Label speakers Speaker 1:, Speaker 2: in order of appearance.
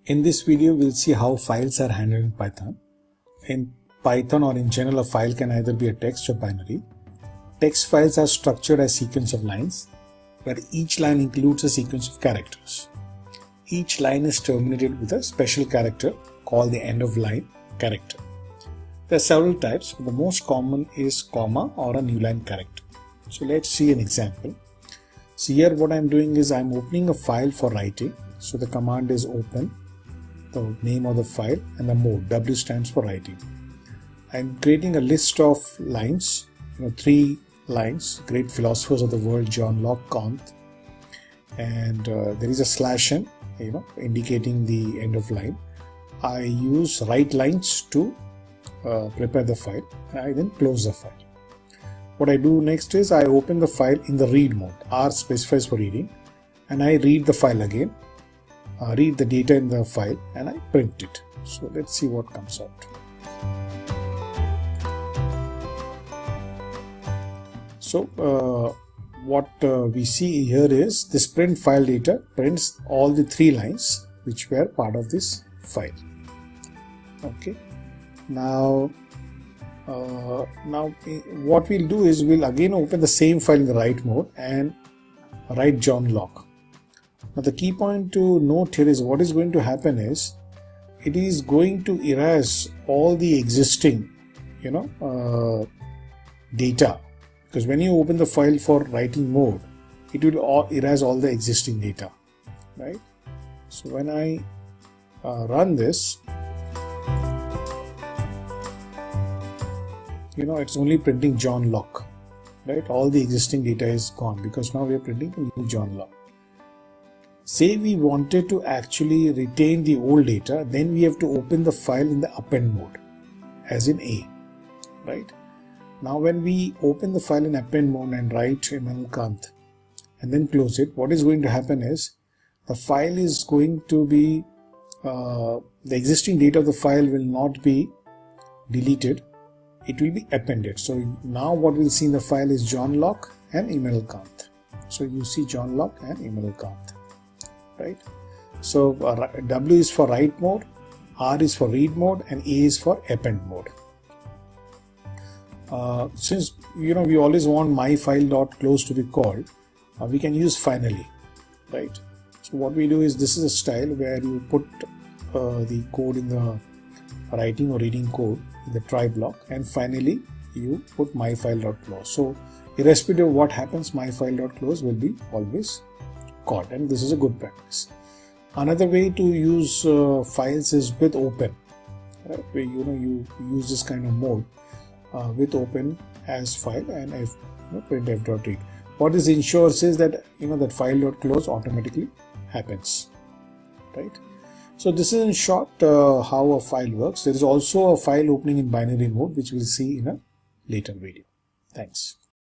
Speaker 1: In this video, we'll see how files are handled in Python. In Python or in general, a file can either be a text or binary. Text files are structured as sequence of lines, where each line includes a sequence of characters. Each line is terminated with a special character called the end of line character. There are several types, but the most common is comma or a new line character. So let's see an example. So here what I'm doing is I'm opening a file for writing. So the command is open, the name of the file, and the mode. W stands for writing. I'm creating a list of lines, 3 lines, great philosophers of the world, John Locke, Kant, and there is a /n, indicating the end of line. I use write lines to prepare the file, and I then close the file. What I do next is I open the file in the read mode. R specifies for reading, and I read the file again, read the data in the file, and I print it. So let's see what comes out. So what we see here is this print file data prints all the 3 lines which were part of this file. Okay. Now what we'll do is we'll again open the same file in the write mode and write John Locke. Now the key point to note here is what is going to happen is it is going to erase all the existing data, because when you open the file for writing mode, it will erase all the existing data, right? So when I run this, it's only printing John Locke, right? All the existing data is gone because now we are printing a new John Locke. Say we wanted to actually retain the old data, then we have to open the file in the append mode, as in A, right? Now when we open the file in append mode and write Immanuel Kant and then close it, what is going to happen is the file is going to be, the existing data of the file will not be deleted, it will be appended. So now what we'll see in the file is John Locke and Immanuel Kant. So you see John Locke and Immanuel Kant, right? So W is for write mode, R is for read mode, and A is for append mode. Since we always want myfile.close to be called, we can use finally, right? So what we do is this is a style where you put the code in the writing or reading code in the try block, and finally you put myfile.close. So irrespective of what happens, myfile.close will be always called, and this is a good practice. Another way to use files is with open, right? Where you use this kind of mode with open as file and printf.read. What this ensures is that that file.close automatically happens, right? So this is in short how a file works. There is also a file opening in binary mode, which we'll see in a later video. Thanks.